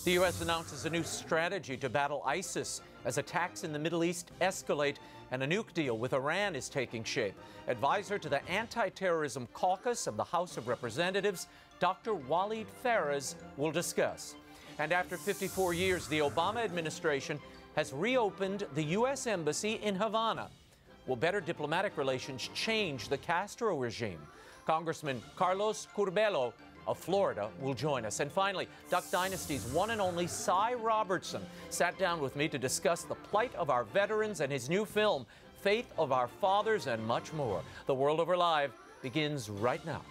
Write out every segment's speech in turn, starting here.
The U.S. announces a new strategy to battle ISIS as attacks in the Middle East escalate and a nuke deal with Iran is taking shape. Advisor to the anti-terrorism caucus of the House of Representatives, Dr. WALID PHARES, will discuss. And after 54 years, the Obama administration has reopened the U.S. Embassy in Havana. Will better diplomatic relations change the Castro regime? Congressman Carlos Curbelo of Florida will join us. And finally, Duck Dynasty's one and only Si-Robertson sat down with me to discuss the plight of our veterans and his new film, Faith of Our Fathers, and much more. The World Over Live begins right now.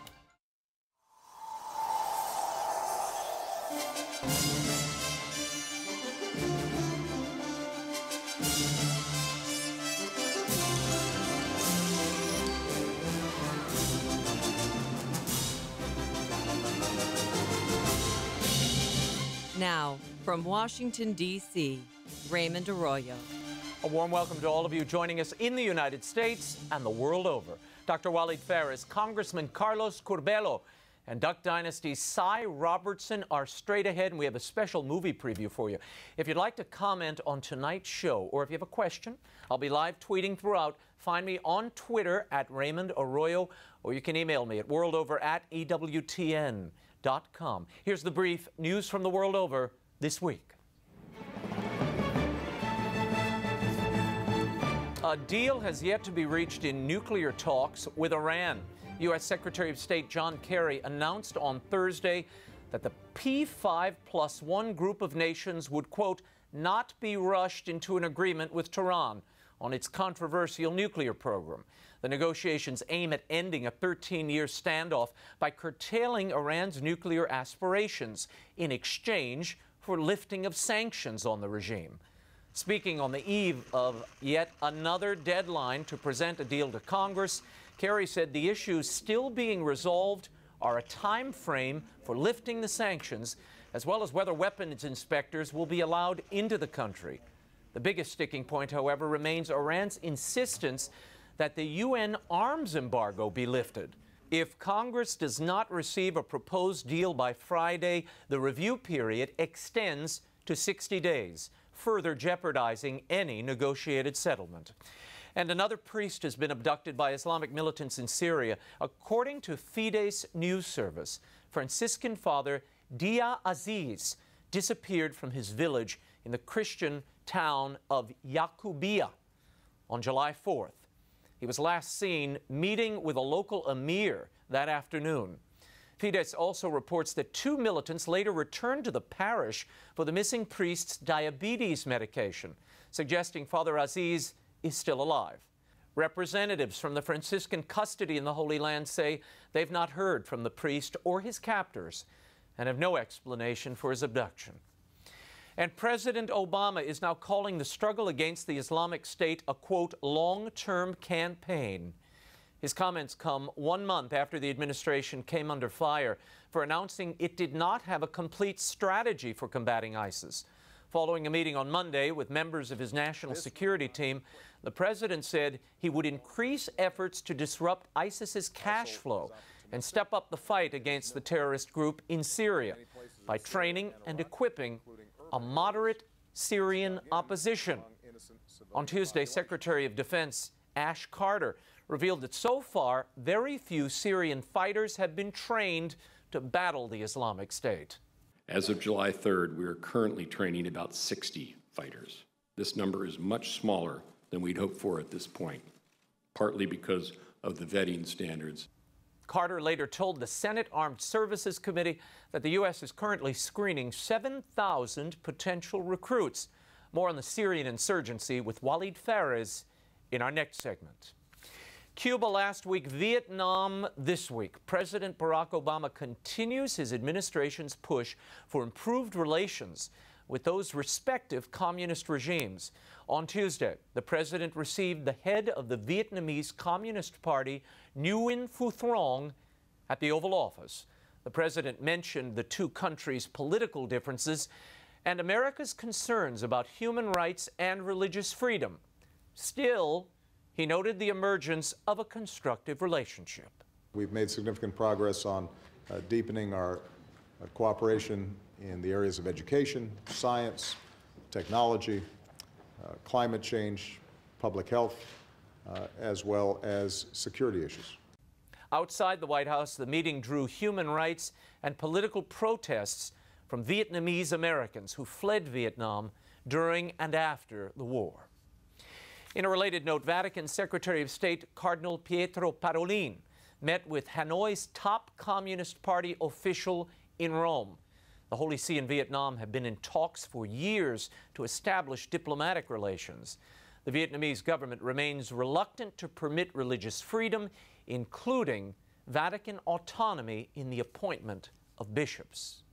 Now, from Washington, D.C., Raymond Arroyo. A warm welcome to all of you joining us in the United States and the world over. Dr. WALID PHARES, Congressman Carlos Curbelo, and Duck Dynasty's Si-Robertson are straight ahead, and we have a special movie preview for you. If you'd like to comment on tonight's show, or if you have a question, I'll be live tweeting throughout. Find me on Twitter at Raymond Arroyo, or you can email me at worldover@EWTN.com. Here's the brief news from the world over this week. A deal has yet to be reached in nuclear talks with Iran. U.S. Secretary of State John Kerry announced on Thursday that the P5+1 group of nations would, quote, not be rushed into an agreement with Tehran on its controversial nuclear program. The negotiations aim at ending a 13-year standoff by curtailing Iran's nuclear aspirations in exchange for lifting of sanctions on the regime. Speaking on the eve of yet another deadline to present a deal to Congress, Kerry said the issues still being resolved are a time frame for lifting the sanctions, as well as whether weapons inspectors will be allowed into the country. The biggest sticking point, however, remains Iran's insistence that the UN arms embargo be lifted. If Congress does not receive a proposed deal by Friday, the review period extends to 60 days, further jeopardizing any negotiated settlement. And another priest has been abducted by Islamic militants in Syria. According to Fides news service, Franciscan Father Dia Aziz disappeared from his village in the Christian town of Yaqubiyah on July 4th. He was last seen meeting with a local emir that afternoon. Fides also reports that two militants later returned to the parish for the missing priest's diabetes medication, suggesting Father Aziz is still alive. Representatives from the Franciscan custody in the Holy Land say they've not heard from the priest or his captors and have no explanation for his abduction. And President Obama is now calling the struggle against the Islamic State a, quote, long-term campaign. His comments come 1 month after the administration came under fire for announcing it did not have a complete strategy for combating ISIS. Following a meeting on Monday with members of his national security team, the president said he would increase efforts to disrupt ISIS's cash flow and step up the fight against the terrorist group in Syria by training and equipping a moderate Syrian opposition. On Tuesday, Secretary of Defense Ash Carter revealed that so far, very few Syrian fighters have been trained to battle the Islamic State. As of July 3rd, we are currently training about 60 fighters. This number is much smaller than we'd hoped for at this point, partly because of the vetting standards. Carter later told the Senate Armed Services Committee that the U.S. is currently screening 7,000 potential recruits. More on the Syrian insurgency with WALID PHARES in our next segment. Cuba last week, Vietnam this week. President Barack Obama continues his administration's push for improved relations with those respective communist regimes. On Tuesday, the president received the head of the Vietnamese Communist Party, Nguyen Phu Trong, at the Oval Office. The president mentioned the two countries' political differences and America's concerns about human rights and religious freedom. Still, he noted the emergence of a constructive relationship. We've made significant progress on deepening our cooperation in the areas of education, science, technology, climate change, public health, as well as security issues. Outside the White House, the meeting drew human rights and political protests from Vietnamese Americans who fled Vietnam during and after the war. In a related note, Vatican Secretary of State Cardinal Pietro Parolin met with Hanoi's top Communist Party official in Rome. The Holy See and Vietnam have been in talks for years to establish diplomatic relations. The Vietnamese government remains reluctant to permit religious freedom, including Vatican autonomy in the appointment of bishops.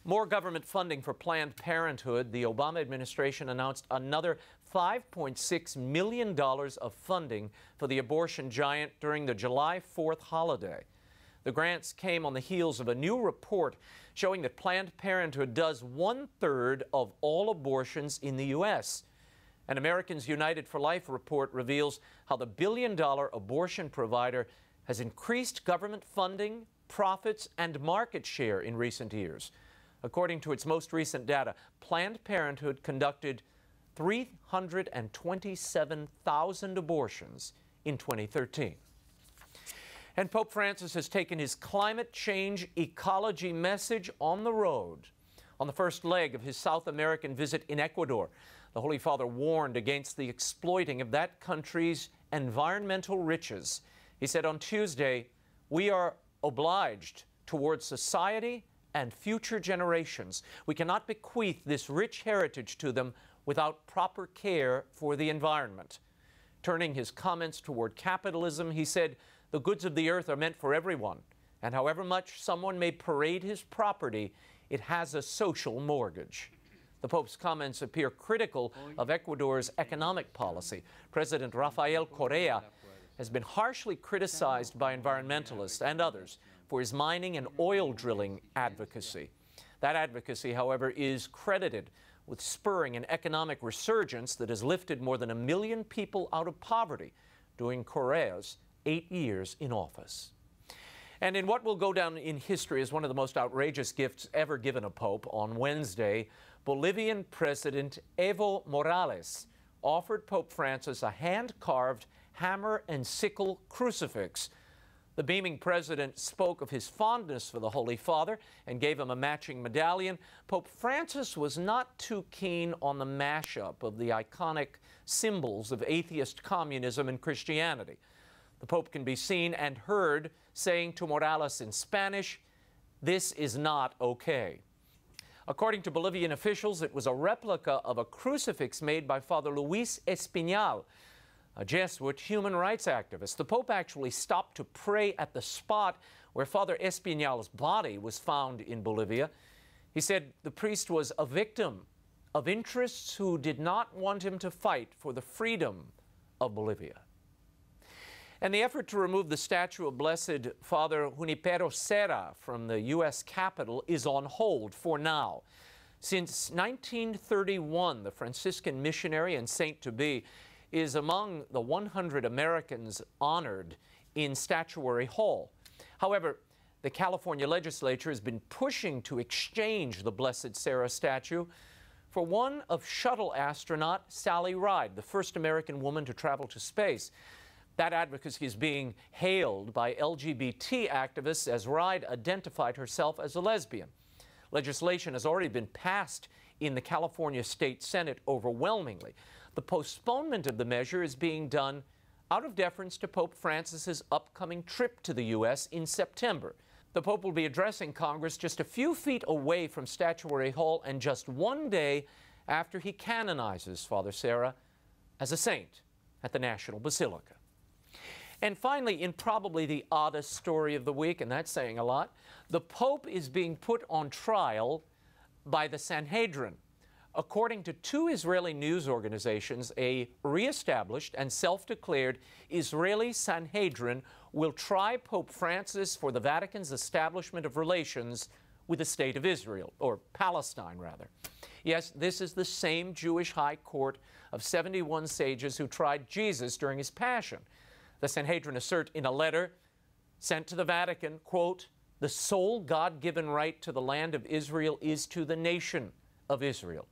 More government funding for Planned Parenthood. The Obama administration announced another $5.6 million of funding for the abortion giant during the July 4th holiday. The grants came on the heels of a new report showing that Planned Parenthood does 1/3 of all abortions in the U.S. An Americans United for Life report reveals how the billion-dollar abortion provider has increased government funding, profits, and market share in recent years. According to its most recent data, Planned Parenthood conducted 327,000 abortions in 2013. And Pope Francis has taken his climate change ecology message on the road. On the first leg of his South American visit in Ecuador, the Holy Father warned against the exploiting of that country's environmental riches. He said on Tuesday, "We are obliged towards society and future generations. We cannot bequeath this rich heritage to them without proper care for the environment." Turning his comments toward capitalism, he said, "The goods of the earth are meant for everyone, and however much someone may parade his property, it has a social mortgage." The Pope's comments appear critical of Ecuador's economic policy. President Rafael Correa has been harshly criticized by environmentalists and others for his mining and oil drilling advocacy. That advocacy, however, is credited with spurring an economic resurgence that has lifted more than 1 million people out of poverty during Correa's 8 years in office. And in what will go down in history as one of the most outrageous gifts ever given a pope, on Wednesday, Bolivian President Evo Morales offered Pope Francis a hand-carved hammer and sickle crucifix. The beaming president spoke of his fondness for the Holy Father and gave him a matching medallion. Pope Francis was not too keen on the mashup of the iconic symbols of atheist communism and Christianity. The Pope can be seen and heard saying to Morales in Spanish, "This is not okay." According to Bolivian officials, it was a replica of a crucifix made by Father Luis Espinal, a Jesuit human rights activist. The Pope actually stopped to pray at the spot where Father Espinal's body was found in Bolivia. He said the priest was a victim of interests who did not want him to fight for the freedom of Bolivia. And the effort to remove the statue of Blessed Father Junipero Serra from the U.S. Capitol is on hold for now. Since 1931, the Franciscan missionary and saint-to-be is among the 100 Americans honored in Statuary Hall. However, the California legislature has been pushing to exchange the Blessed Sarah statue for one of shuttle astronaut Sally Ride, the first American woman to travel to space. That advocacy is being hailed by LGBT activists as Ride identified herself as a lesbian. Legislation has already been passed in the California State Senate overwhelmingly. The postponement of the measure is being done out of deference to Pope Francis's upcoming trip to the U.S. in September. The Pope will be addressing Congress just a few feet away from Statuary Hall and just one day after he canonizes Father Serra as a saint at the National Basilica. And finally, in probably the oddest story of the week, and that's saying a lot, the Pope is being put on trial by the Sanhedrin. According to 2 Israeli news organizations, a reestablished and self-declared Israeli Sanhedrin will try Pope Francis for the Vatican's establishment of relations with the State of Israel, or Palestine, rather. Yes, this is the same Jewish high court of 71 sages who tried Jesus during his passion. The Sanhedrin assert in a letter sent to the Vatican, quote, The sole God-given right to the land of Israel is to the nation of Israel.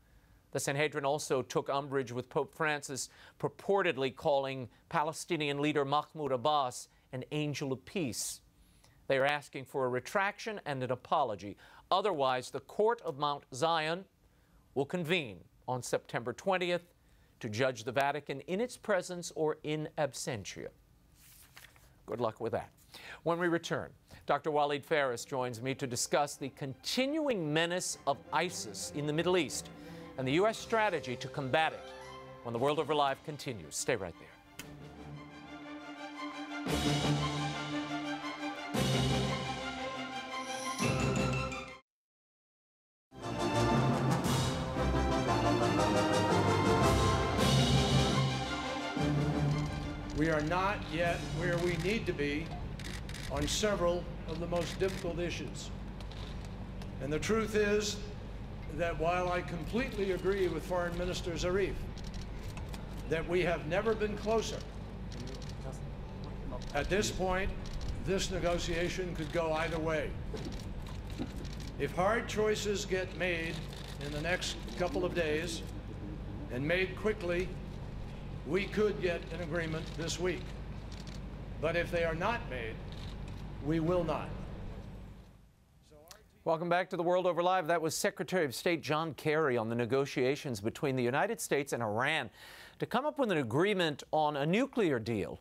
The Sanhedrin also took umbrage with Pope Francis purportedly calling Palestinian leader Mahmoud Abbas an angel of peace. They are asking for a retraction and an apology. Otherwise, the Court of Mount Zion will convene on September 20th to judge the Vatican in its presence or in absentia. Good luck with that. When we return, Dr. WALID PHARES joins me to discuss the continuing menace of ISIS in the Middle East and the U.S. strategy to combat it when the World Over Live continues. Stay right there. We are not yet where we need to be on several of the most difficult issues. And the truth is that while I completely agree with Foreign Minister Zarif that we have never been closer, at this point, this negotiation could go either way. If hard choices get made in the next couple of days and made quickly, we could get an agreement this week. But if they are not made, we will not. Welcome back to the World Over Live. That was Secretary of State John Kerry on the negotiations between the United States and Iran to come up with an agreement on a nuclear deal.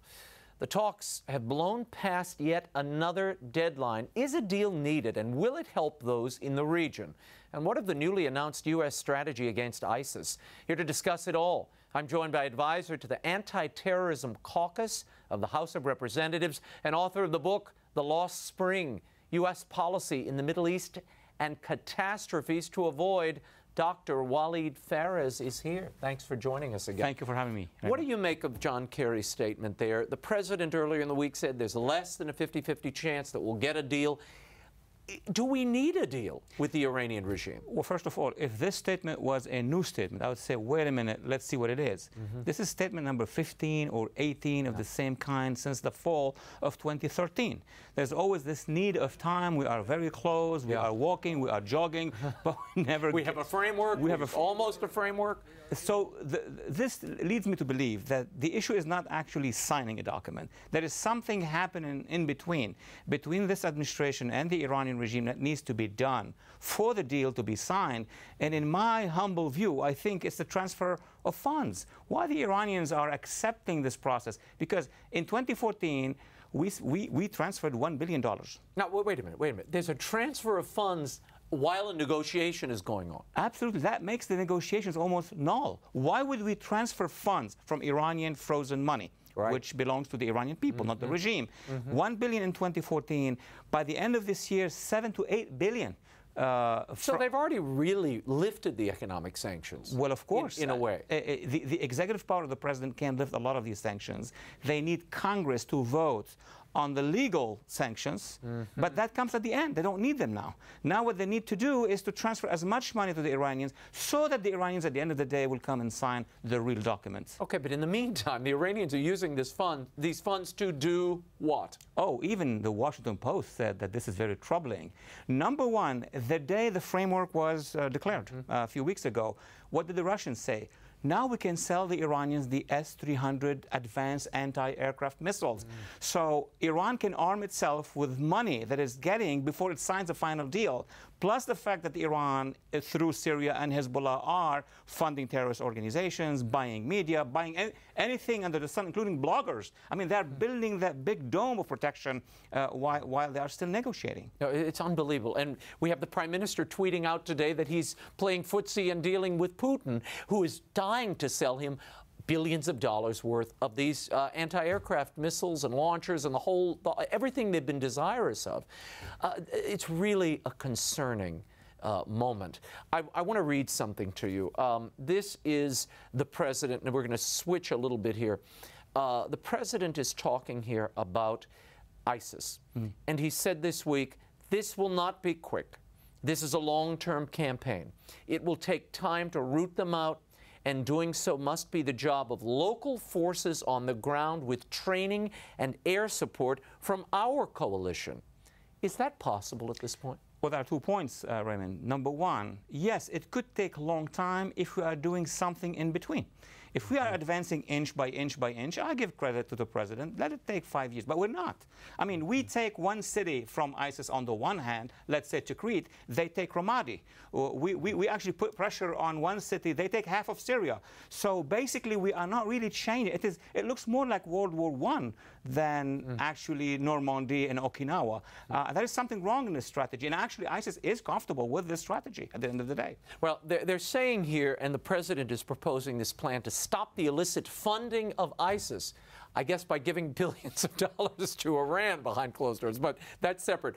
The talks have blown past yet another deadline. Is a deal needed, and will it help those in the region? And what of the newly announced U.S. strategy against ISIS? Here to discuss it all, I'm joined by advisor to the Anti-Terrorism Caucus of the House of Representatives and author of the book, The Lost Spring, U.S. Policy in the Middle East and Catastrophes to Avoid. Dr. WALID PHARES is here. Thanks for joining us again. Thank you for having me. What do you make of John Kerry's statement there? The president earlier in the week said there's less than a 50-50 chance that we'll get a deal. Do we need a deal with the Iranian regime? Well, first of all, if this statement was a new statement, I would say, wait a minute, let's see what it is. This is statement number 15 or 18 of the same kind since the fall of 2013. There's always this need of time. We are very close. We are walking. We are jogging, but we never. We have a framework. We have almost a framework. So this leads me to believe that the issue is not actually signing a document. There is something happening in between this administration and the Iranian regime that needs to be done for the deal to be signed. And in my humble view, I think it's the transfer of funds. Why the Iranians are accepting this process? Because in 2014, we transferred $1 billion. Now, wait a minute. There's a transfer of funds while a negotiation is going on. Absolutely. That makes the negotiations almost null. Why would we transfer funds from Iranian frozen money, which belongs to the Iranian people, not the regime? $1 billion in 2014. By the end of this year, $7 to $8 billion. So they've already really lifted the economic sanctions. Well, of course. In a way. The executive power of the president can lift a lot of these sanctions. They need Congress to vote on the legal sanctions, but that comes at the end. They don't need them now. Now what they need to do is to transfer as much money to the Iranians so that the Iranians at the end of the day will come and sign the real documents. Okay, but in the meantime, the Iranians are using these funds to do what? Oh, even the Washington Post said that this is very troubling. Number one, the day the framework was declared a few weeks ago, what did the Russians say? Now we can sell the Iranians the S-300 advanced anti-aircraft missiles. So Iran can arm itself with money that it's getting before it signs a final deal, plus the fact that Iran, through Syria and Hezbollah, are funding terrorist organizations, buying media, buying anything under the sun, including bloggers. I mean, they're building that big dome of protection while they are still negotiating. No, it's unbelievable. And we have the Prime Minister tweeting out today that he's playing footsie and dealing with Putin, who is dying to sell him billions of dollars worth of these anti-aircraft missiles and launchers and everything they've been desirous of. It's really a concerning moment. I want to read something to you. This is the president, and we're going to switch a little bit here. The president is talking here about ISIS, and he said this week, this will not be quick. This is a long-term campaign. It will take time to root them out, and doing so must be the job of local forces on the ground with training and air support from our coalition. Is that possible at this point? Well, there are 2 points, Raymond. Number one, yes, it could take a long time if we are doing something in between. If we are advancing inch by inch by inch, I give credit to the president. Let it take 5 years, but we're not. I mean, we take one city from ISIS on the one hand, let's say Tikrit, they take Ramadi. We actually put pressure on one city, they take half of Syria. So basically, we are not really changing. It looks more like World War I than actually Normandy and Okinawa. There is something wrong in this strategy, and actually ISIS is comfortable with this strategy at the end of the day. Well, they're saying here, and the president is proposing this plan to stop the illicit funding of ISIS, I guess by giving billions of dollars to Iran behind closed doors, but that's separate.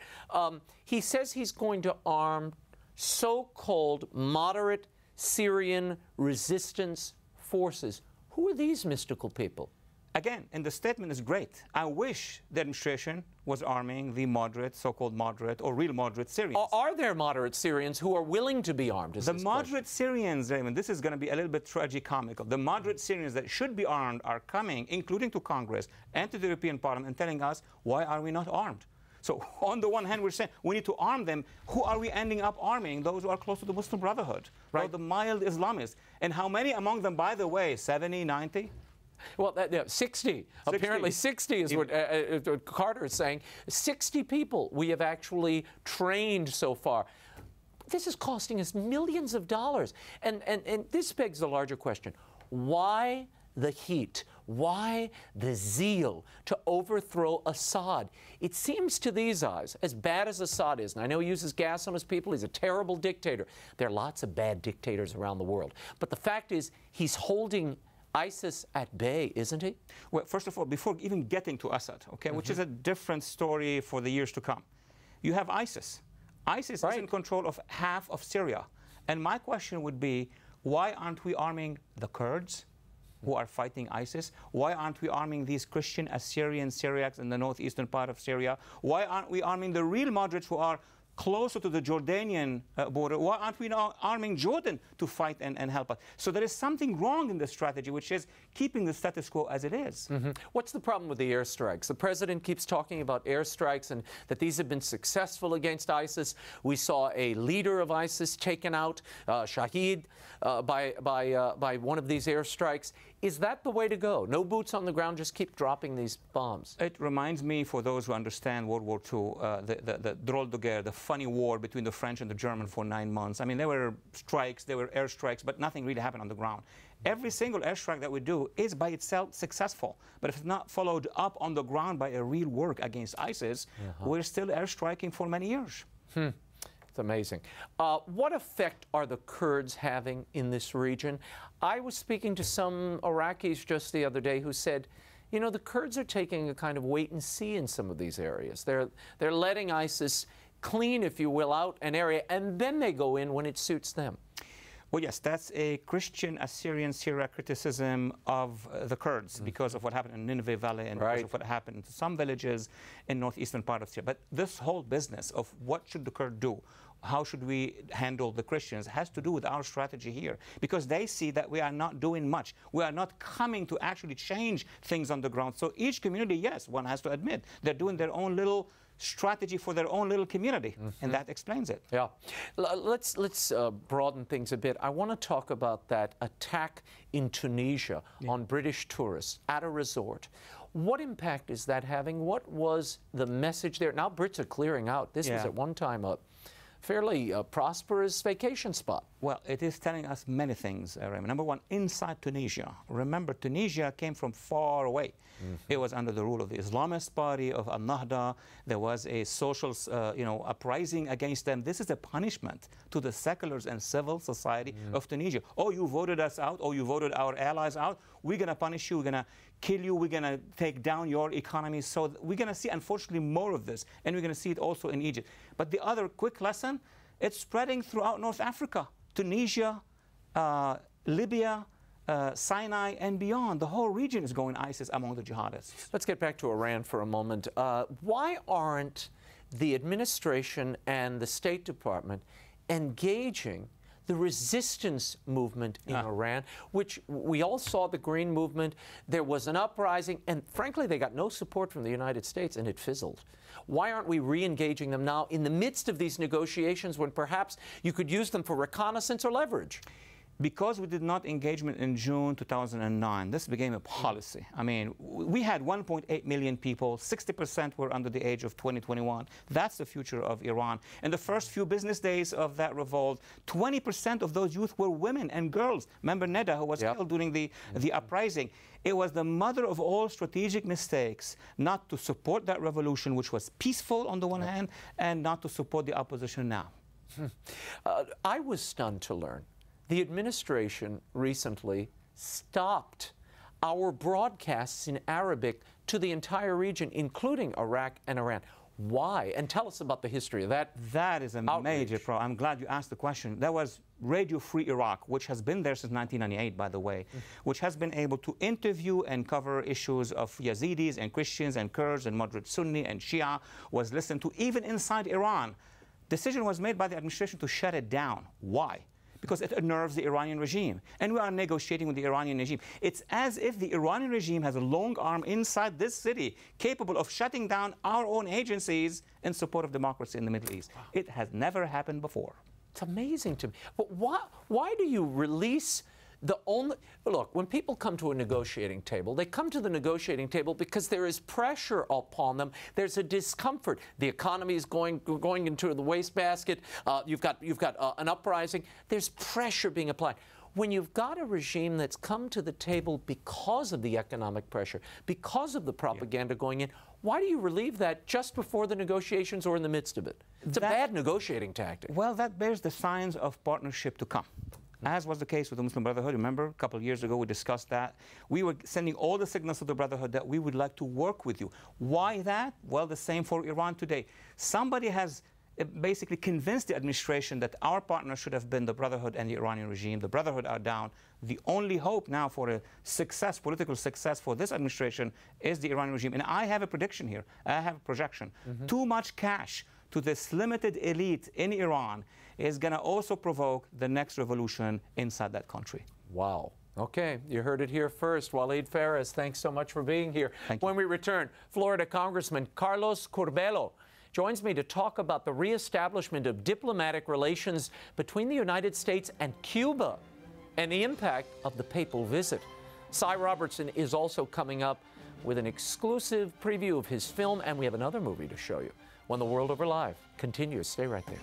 He says he's going to arm so-called moderate Syrian resistance forces. Who are these mystical people? Again, and the statement is great. I wish the administration was arming the moderate, so-called moderate, or real moderate Syrians. Are there moderate Syrians who are willing to be armed? The moderate Syrians, Raymond, this is going to be a little bit tragicomical. The moderate Syrians that should be armed are coming, including to Congress and to the European Parliament, and telling us, why are we not armed? So on the one hand, we're saying we need to arm them. Who are we ending up arming? Those who are close to the Muslim Brotherhood, right? Or the mild Islamists. And how many among them, by the way, 70, 90? Well, 60. Apparently 60 is what Carter is saying. 60 people we have actually trained so far. This is costing us millions of dollars. And this begs the larger question. Why the heat? Why the zeal to overthrow Assad? It seems to these eyes, as bad as Assad is, and I know he uses gas on his people, he's a terrible dictator. There are lots of bad dictators around the world. But the fact is, he's holding ISIS at bay, isn't he? Well, first of all, before even getting to Assad, okay, which is a different story for the years to come, you have ISIS. ISIS is in control of half of Syria. And my question would be, why aren't we arming the Kurds who are fighting ISIS? Why aren't we arming these Christian Assyrian Syriacs in the northeastern part of Syria? Why aren't we arming the real moderates who are closer to the Jordanian border? Why aren't we now arming Jordan to fight and help us? So there is something wrong in this strategy, which is keeping the status quo as it is. What's the problem with the airstrikes? The president keeps talking about airstrikes and that these have been successful against ISIS. We saw a leader of ISIS taken out, Shahid, by one of these airstrikes. Is that the way to go? No boots on the ground, just keep dropping these bombs? It reminds me, for those who understand World War II, the drôle de guerre, the funny war between the French and the German for 9 months. I mean, there were strikes, there were airstrikes, but nothing really happened on the ground. Every single airstrike that we do is by itself successful. But if it's not followed up on the ground by a real work against ISIS, we're still airstriking for many years. It's amazing. What effect are the Kurds having in this region? I was speaking to some Iraqis just the other day who said, you know, the Kurds are taking a kind of wait and see in some of these areas. They're letting ISIS clean, if you will, out an area, and then they go in when it suits them. Well, yes, that's a Christian Assyrian Syria criticism of the Kurds because of what happened in Nineveh Valley and because of what happened to some villages in northeastern part of Syria. But this whole business of what should the Kurds do, how should we handle the Christians, has to do with our strategy here, because they see that we are not doing much. We are not coming to actually change things on the ground. So each community, yes, one has to admit, they're doing their own little strategy for their own little community, and that explains it. Yeah. Let's broaden things a bit. I want to talk about that attack in Tunisia on British tourists at a resort. What impact is that having? What was the message there? Now Brits are clearing out. This was at one time a fairly prosperous vacation spot. Well, it is telling us many things, Raymond. Number one, inside Tunisia. Remember, Tunisia came from far away. It was under the rule of the Islamist party of Al-Nahda. There was a social, uprising against them. This is a punishment to the seculars and civil society of Tunisia. Oh, you voted us out. Oh, you voted our allies out. We're going to punish you. We're going to kill you. We're going to take down your economy. So we're going to see, unfortunately, more of this. And we're going to see it also in Egypt. But the other quick lesson, it's spreading throughout North Africa. Tunisia, Libya, Sinai and beyond. The whole region is going ISIS among the jihadists. Let's get back to Iran for a moment. Why aren't the administration and the State Department engaging the resistance movement in Iran, which we all saw the Green Movement. There was an uprising, and frankly, they got no support from the United States, and it fizzled. Why aren't we re-engaging them now in the midst of these negotiations when perhaps you could use them for reconnaissance or leverage? Because we did not engagement in June 2009, this became a policy. I mean, we had 1.8 million people, 60% were under the age of 2021. That's the future of Iran. In the first few business days of that revolt, 20% of those youth were women and girls. Remember Neda, who was killed during the uprising. It was the mother of all strategic mistakes not to support that revolution, which was peaceful on the one hand, and not to support the opposition now. I was stunned to learn the administration recently stopped our broadcasts in Arabic to the entire region, including Iraq and Iran. Why? And tell us about the history of that. That is a major problem. I'm glad you asked the question. That was Radio Free Iraq, which has been there since 1998, by the way, which has been able to interview and cover issues of Yazidis and Christians and Kurds and moderate Sunni and Shia, was listened to even inside Iran. Decision was made by the administration to shut it down. Why? Because it unnerves the Iranian regime. And we are negotiating with the Iranian regime. It's as if the Iranian regime has a long arm inside this city capable of shutting down our own agencies in support of democracy in the Middle East. It has never happened before. It's amazing to me. But why do you release the only... Look, when people come to a negotiating table, they come to the negotiating table because there is pressure upon them. There's a discomfort. The economy is going into the wastebasket. You've got an uprising. There's pressure being applied. When you've got a regime that's come to the table because of the economic pressure, because of the propaganda going in, why do you relieve that just before the negotiations or in the midst of it? It's a bad negotiating tactic. Well, that bears the signs of partnership to come. As was the case with the Muslim Brotherhood. Remember, a couple of years ago we discussed that. We were sending all the signals to the Brotherhood that we would like to work with you. Why that? Well, the same for Iran today. Somebody has basically convinced the administration that our partner should have been the Brotherhood and the Iranian regime. The Brotherhood are down. The only hope now for a success, political success for this administration is the Iranian regime. And I have a prediction here. I have a projection. Too much cash to this limited elite in Iran is going to also provoke the next revolution inside that country. Wow. Okay, you heard it here first. WALID PHARES, thanks so much for being here. When we return, Florida Congressman Carlos Curbelo joins me to talk about the reestablishment of diplomatic relations between the United States and Cuba and the impact of the papal visit. Si Robertson is also coming up with an exclusive preview of his film, and we have another movie to show you when The World Over Live continues. Stay right there.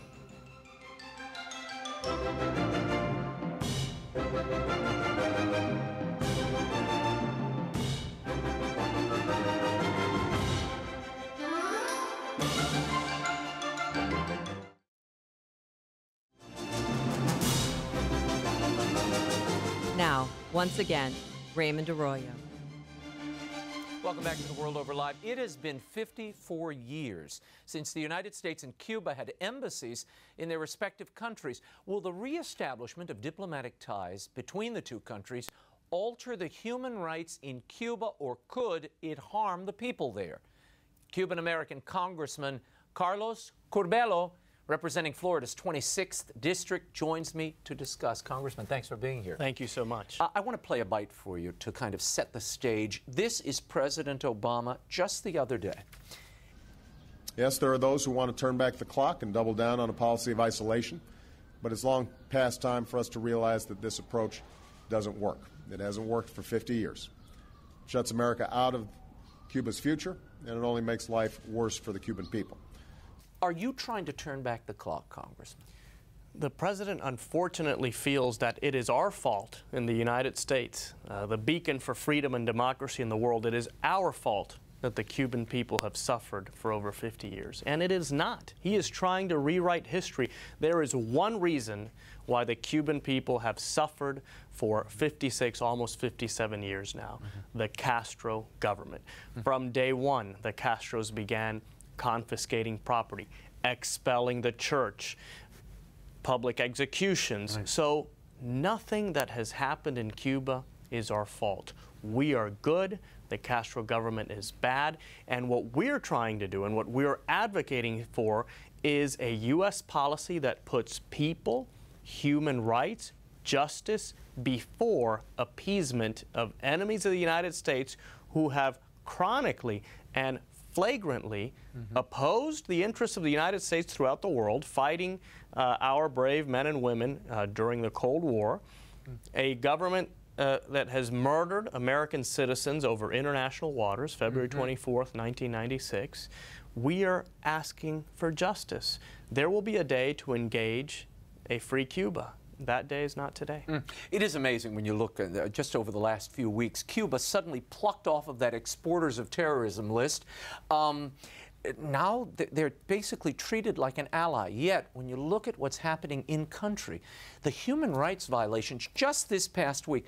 Now, once again, Raymond Arroyo. Welcome back to The World Over Live. It has been 54 years since the United States and Cuba had embassies in their respective countries. Will the reestablishment of diplomatic ties between the two countries alter the human rights in Cuba, or could it harm the people there? Cuban-American Congressman Carlos Curbelo, representing Florida's 26th district, joins me to discuss. Congressman, thanks for being here. Thank you so much. I want to play a bite for you to kind of set the stage. This is President Obama just the other day. Yes, there are those who want to turn back the clock and double down on a policy of isolation, but it's long past time for us to realize that this approach doesn't work. It hasn't worked for 50 years. It shuts America out of Cuba's future, and it only makes life worse for the Cuban people. Are you trying to turn back the clock, Congressman? The president unfortunately feels that it is our fault in the United States, the beacon for freedom and democracy in the world. It is our fault that the Cuban people have suffered for over 50 years. And it is not. He is trying to rewrite history. There is one reason why the Cuban people have suffered for 56, almost 57 years now, the Castro government. From day one, the Castros began confiscating property, expelling the church, public executions. So nothing that has happened in Cuba is our fault. We are good, the Castro government is bad, and what we're trying to do and what we're advocating for is a U.S. policy that puts people human rights, justice, before appeasement of enemies of the United States who have chronically and flagrantly opposed the interests of the United States throughout the world, fighting our brave men and women during the Cold War, a government that has murdered American citizens over international waters, February 24th, 1996. We are asking for justice. There will be a day to engage a free Cuba. That day is not today. It is amazing when you look at just over the last few weeks, Cuba suddenly plucked off of that exporters of terrorism list. Now they're basically treated like an ally. Yet, when you look at what's happening in country, the human rights violations just this past week,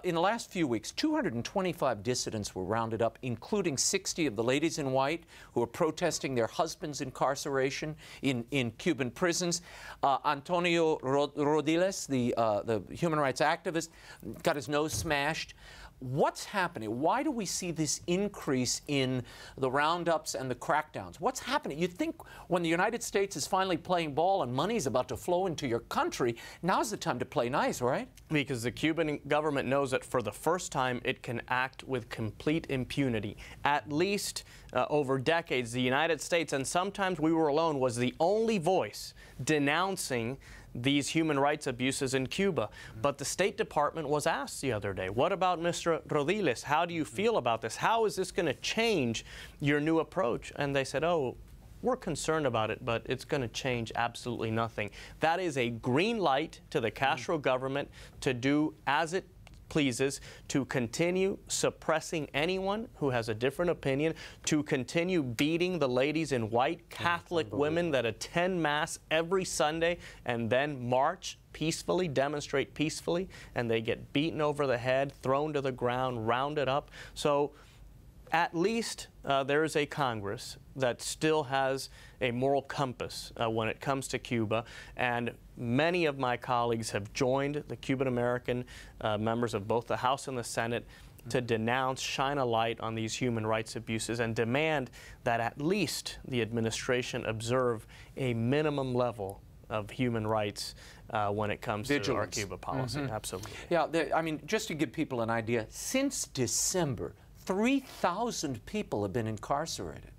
in the last few weeks, 225 dissidents were rounded up, including 60 of the ladies in white who are protesting their husbands' incarceration in Cuban prisons. Antonio Rodiles, the human rights activist, got his nose smashed. What's happening? Why do we see this increase in the roundups and the crackdowns? What's happening? You'd think when the United States is finally playing ball and money's about to flow into your country, now's the time to play nice, right? Because the Cuban government knows that for the first time it can act with complete impunity. At least over decades, the United States, and sometimes we were alone, was the only voice denouncing these human rights abuses in Cuba. But the State Department was asked the other day, what about Mr. Rodiles? How do you feel about this? How is this going to change your new approach? And they said, oh, we're concerned about it, but it's going to change absolutely nothing. That is a green light to the Castro government to do as it pleases, to continue suppressing anyone who has a different opinion, to continue beating the ladies in white, Catholic women that attend Mass every Sunday and then march peacefully, demonstrate peacefully, and they get beaten over the head, thrown to the ground, rounded up. So at least there is a Congress that still has a moral compass when it comes to Cuba, and many of my colleagues have joined the Cuban-American members of both the House and the Senate to denounce, shine a light on these human rights abuses, and demand that at least the administration observe a minimum level of human rights when it comes to our Cuba policy. Absolutely. Yeah, I mean, just to give people an idea, since December, 3,000 people have been incarcerated.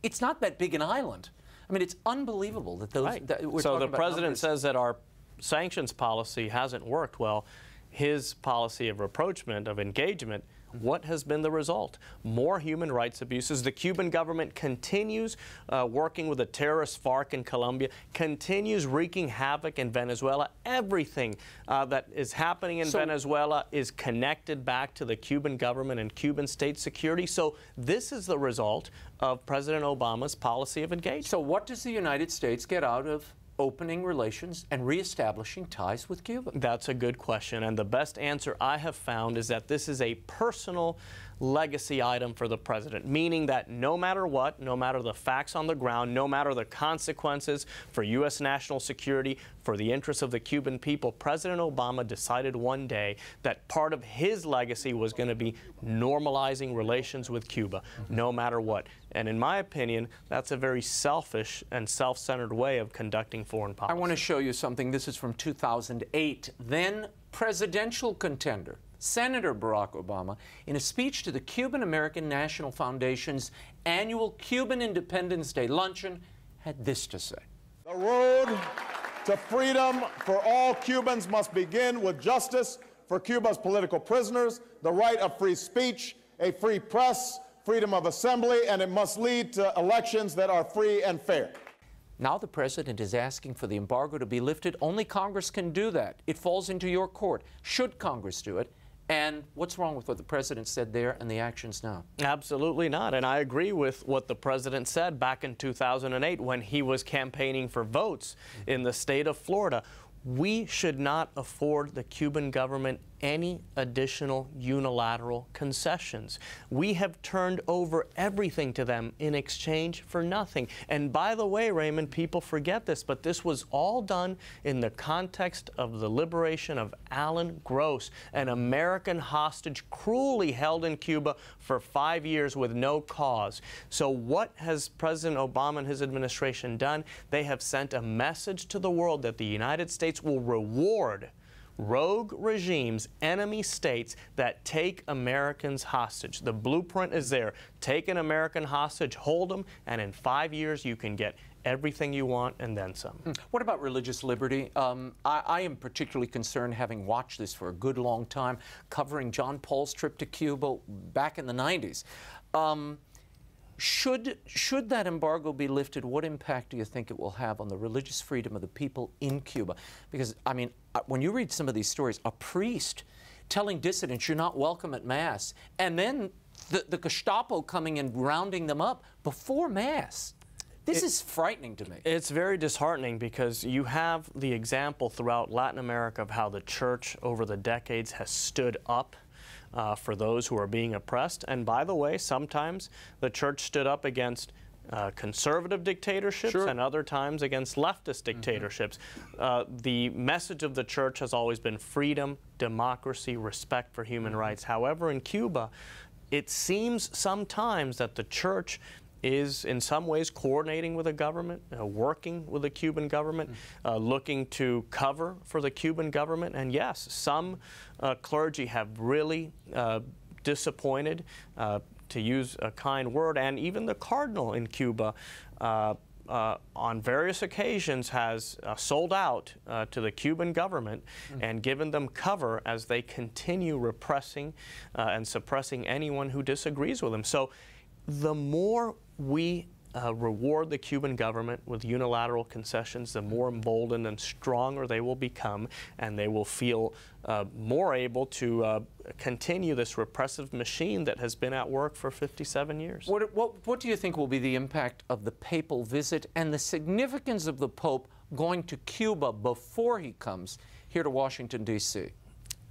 It's not that big an island. I mean, it's unbelievable that those. Right. That we're so the about president numbers. says that our sanctions policy hasn't worked. Well, his policy of rapprochement, of engagement, what has been the result? More human rights abuses. The Cuban government continues working with the terrorist FARC in Colombia, continues wreaking havoc in Venezuela. Everything that is happening in Venezuela is connected back to the Cuban government and Cuban state security. So this is the result of President Obama's policy of engagement. So what does the United States get out of opening relations and reestablishing ties with Cuba? That's a good question, and the best answer I have found is that this is a personal legacy item for the president, meaning that no matter what, no matter the facts on the ground, no matter the consequences for U.S. national security, for the interests of the Cuban people, President Obama decided one day that part of his legacy was going to be normalizing relations with Cuba, no matter what. And in my opinion, that's a very selfish and self-centered way of conducting foreign policy. I want to show you something. This is from 2008. Then presidential contender, Senator Barack Obama, in a speech to the Cuban-American National Foundation's annual Cuban Independence Day luncheon, had this to say. The road to freedom for all Cubans must begin with justice for Cuba's political prisoners, the right of free speech, a free press, freedom of assembly, and it must lead to elections that are free and fair. Now the president is asking for the embargo to be lifted. Only Congress can do that. It falls into your court. Should Congress do it? And what's wrong with what the president said there and the actions now? Absolutely not. And I agree with what the president said back in 2008 when he was campaigning for votes in the state of Florida. We should not afford the Cuban government any additional unilateral concessions. We have turned over everything to them in exchange for nothing. And by the way, Raymond, people forget this, but this was all done in the context of the liberation of Alan Gross, an American hostage cruelly held in Cuba for 5 years with no cause. So what has President Obama and his administration done? They have sent a message to the world that the United States will reward rogue regimes, enemy states that take Americans hostage. The blueprint is there. Take an American hostage, hold them, and in 5 years you can get everything you want and then some. What about religious liberty? I am particularly concerned, having watched this for a good long time, covering John Paul's trip to Cuba back in the 90s. Should that embargo be lifted, what impact do you think it will have on the religious freedom of the people in Cuba? Because, I mean, when you read some of these stories, a priest telling dissidents you're not welcome at Mass, and then the Gestapo coming and rounding them up before Mass. This is frightening to me. It's very disheartening because you have the example throughout Latin America of how the church over the decades has stood up for those who are being oppressed. And by the way, sometimes the church stood up against conservative dictatorships and other times against leftist dictatorships. The message of the church has always been freedom, democracy, respect for human rights. However, in Cuba, it seems sometimes that the church is in some ways coordinating with the government, working with the Cuban government, looking to cover for the Cuban government. And yes, some clergy have really disappointed, to use a kind word, and even the cardinal in Cuba on various occasions has sold out to the Cuban government and given them cover as they continue repressing and suppressing anyone who disagrees with them. So the more we reward the Cuban government with unilateral concessions, the more emboldened and stronger they will become, and they will feel more able to continue this repressive machine that has been at work for 57 years. What do you think will be the impact of the papal visit and the significance of the Pope going to Cuba before he comes here to Washington, D.C.?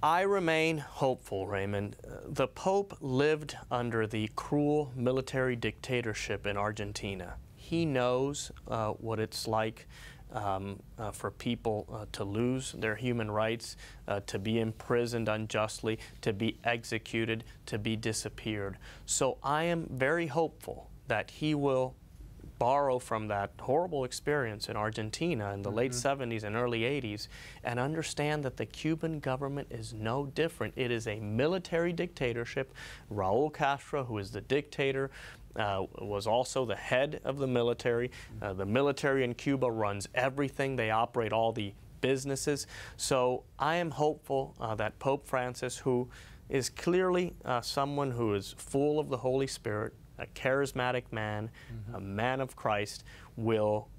I remain hopeful, Raymond. The Pope lived under the cruel military dictatorship in Argentina. He knows what it's like for people to lose their human rights, to be imprisoned unjustly, to be executed, to be disappeared. So I am very hopeful that he will borrow from that horrible experience in Argentina in the late 70s and early 80s and understand that the Cuban government is no different. It is a military dictatorship. Raul Castro, who is the dictator, was also the head of the military. The military in Cuba runs everything. They operate all the businesses. So I am hopeful that Pope Francis, who is clearly someone who is full of the Holy Spirit, a charismatic man, a man of Christ, will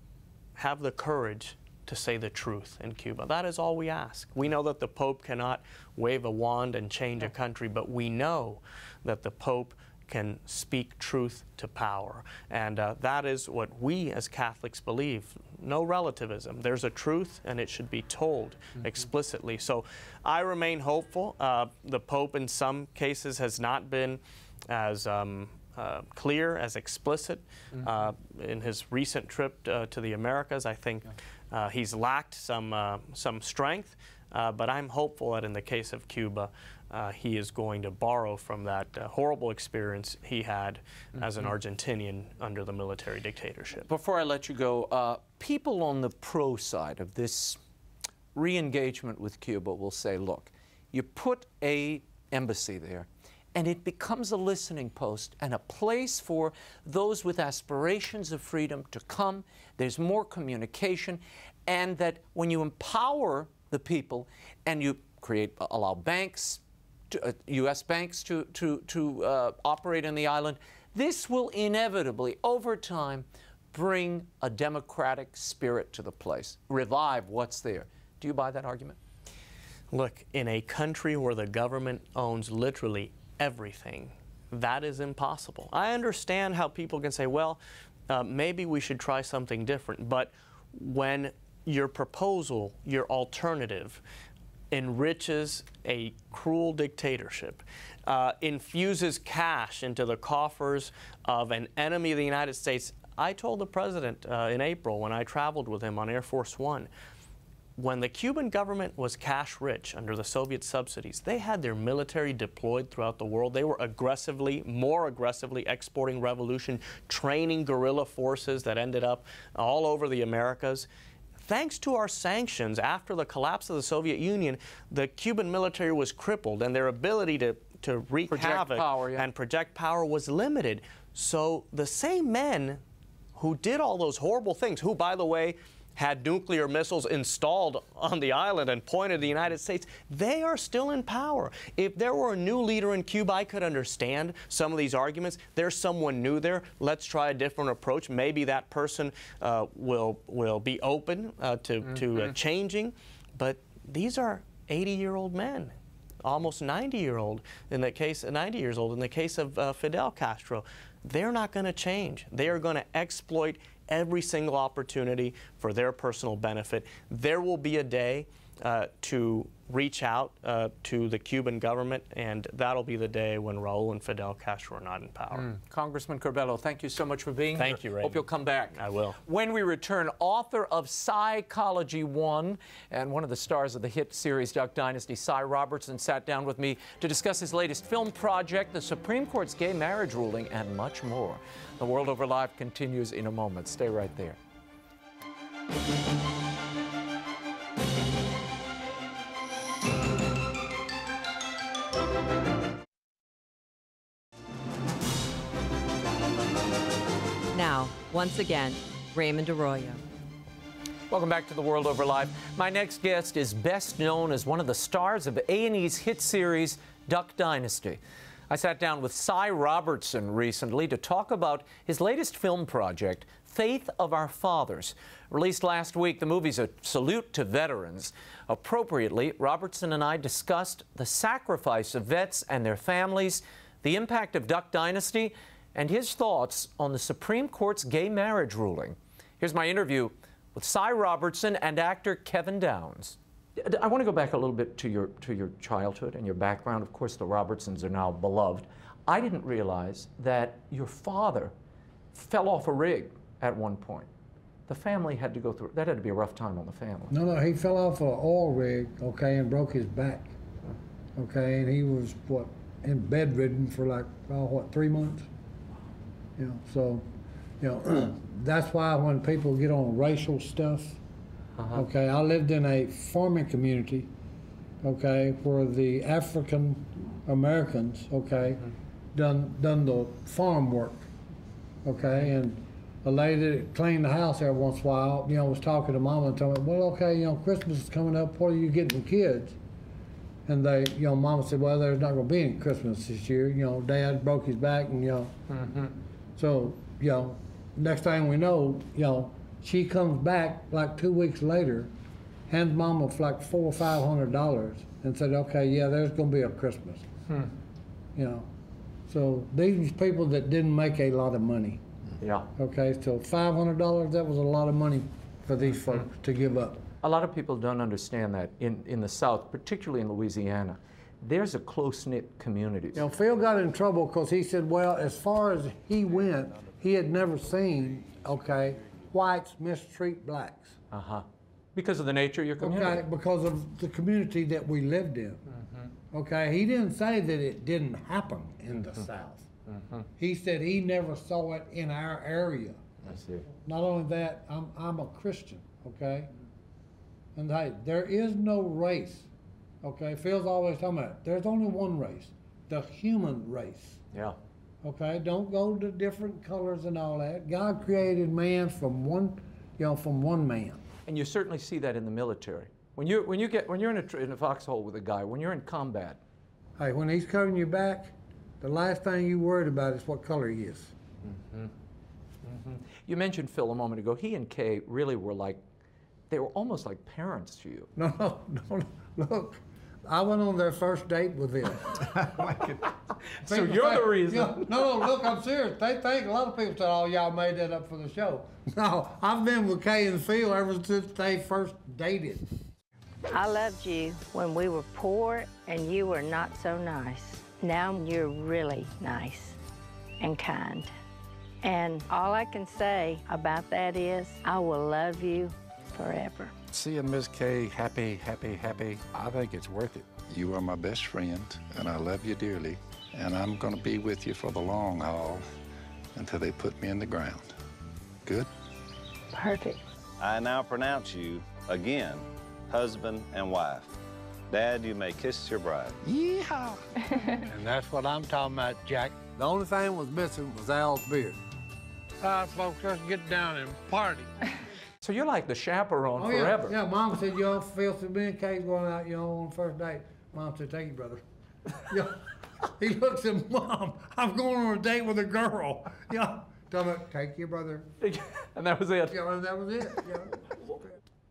have the courage to say the truth in Cuba. That is all we ask. We know that the Pope cannot wave a wand and change a country, but we know that the Pope can speak truth to power. And that is what we as Catholics believe. No relativism. There's a truth, and it should be told explicitly. So I remain hopeful. The Pope in some cases has not been as clear, as explicit. In his recent trip to the Americas, I think he's lacked some strength, but I'm hopeful that in the case of Cuba, he is going to borrow from that horrible experience he had as an Argentinian under the military dictatorship. Before I let you go, people on the pro side of this re-engagement with Cuba will say, look, you put an embassy there, and it becomes a listening post and a place for those with aspirations of freedom to come. There's more communication, and that when you empower the people and you allow banks, U.S. banks to operate in the island, this will inevitably, over time, bring a democratic spirit to the place, revive what's there. Do you buy that argument? Look, in a country where the government owns literally everything, that is impossible. I understand how people can say, well, maybe we should try something different, but when your proposal, your alternative, enriches a cruel dictatorship, infuses cash into the coffers of an enemy of the United States. I told the president in April when I traveled with him on Air Force One, when the Cuban government was cash rich under the Soviet subsidies, they had their military deployed throughout the world. They were more aggressively exporting revolution, training guerrilla forces that ended up all over the Americas. Thanks to our sanctions, after the collapse of the Soviet Union, the Cuban military was crippled and their ability to wreak havoc and project power was limited. So the same men who did all those horrible things, who, by the way, had nuclear missiles installed on the island and pointed at the United States, they are still in power. If there were a new leader in Cuba, I could understand some of these arguments. There's someone new there. Let's try a different approach. Maybe that person will be open to changing. But these are 80-year-old men, almost 90-year-old in the case, 90 years old in the case of Fidel Castro. They're not going to change. They are going to exploit every single opportunity for their personal benefit. There will be a day to reach out to the Cuban government, and that'll be the day when Raul and Fidel Castro are not in power. Congressman Curbelo, thank you so much for being here. Thank you, Raymond. Hope you'll come back. I will. When we return, author of Si-Cology 1 and one of the stars of the hit series Duck Dynasty, Si Robertson, sat down with me to discuss his latest film project, the Supreme Court's gay marriage ruling, and much more. The World Over Live continues in a moment. Stay right there. Now, once again, Raymond Arroyo. Welcome back to The World Over Live. My next guest is best known as one of the stars of A&E's hit series, Duck Dynasty. I sat down with Si Robertson recently to talk about his latest film project, Faith of Our Fathers. Released last week, the movie's a salute to veterans. Appropriately, Robertson and I discussed the sacrifice of vets and their families, the impact of Duck Dynasty, and his thoughts on the Supreme Court's gay marriage ruling. Here's my interview with Si Robertson and actor Kevin Downs. I want to go back a little bit to your childhood and your background. Of course, the Robertsons are now beloved. I didn't realize that your father fell off a rig at one point. The family had to go through, that had to be a rough time on the family. No, he fell off an oil rig, okay, and broke his back, okay, and he was, in bedridden for like, 3 months? You know, so, that's why when people get on racial stuff, okay, I lived in a farming community, okay, where the African Americans, okay, done the farm work, okay, and the lady that cleaned the house every once in a while, was talking to Mama and told me, well, okay, Christmas is coming up, what are you getting the kids? And they, Mama said, well, there's not going to be any Christmas this year. Dad broke his back, and so, next thing we know, she comes back like 2 weeks later, hands Mama for like $400 or $500, and said, okay, yeah, there's going to be a Christmas. So these people that didn't make a lot of money. Yeah. Okay, so $500, that was a lot of money for these folks to give up. A lot of people don't understand that in the South, particularly in Louisiana, there's a close-knit community. Phil got in trouble because he said, well, as far as he went, he had never seen, okay, whites mistreat blacks. Because of the nature of your community. Okay, because of the community that we lived in. Okay, he didn't say that it didn't happen in the South. He said he never saw it in our area. I see. Not only that, I'm a Christian, okay? And hey, there is no race, okay? Phil's always talking about, there's only one race, the human race. Yeah. Okay, don't go to different colors and all that. God created man from one man. And you certainly see that in the military. When you're in a foxhole with a guy, when you're in combat. Hey, when he's covering your back, the last thing you worried about is what color he is. You mentioned Phil a moment ago. He and Kay really were they were almost like parents to you. No, look, I went on their first date with them. So you're the reason. No, look, I'm serious. They think, a lot of people said, oh, y'all made that up for the show. No, I've been with Kay and Phil ever since they first dated. I loved you when we were poor and you were not so nice. Now you're really nice and kind. And all I can say about that is I will love you forever. Seeing Miss Kay happy, happy, happy, I think it's worth it. You are my best friend, and I love you dearly, and I'm going to be with you for the long haul until they put me in the ground. Good? Perfect. I now pronounce you, again, husband and wife. Dad, you may kiss your bride. Yeehaw! And that's what I'm talking about, Jack. The only thing was missing was Al's beard. All right, folks, let's get down and party. So you're like the chaperone forever. Yeah, Mom said, you know, Phil said, me and Kay's going out, you know, on the first date. Mom said, take you, brother. Yeah. He looks at Mom, I'm going on a date with a girl. Yeah. Tell me, take your brother. And that was it. Yeah, and that was it. Yeah.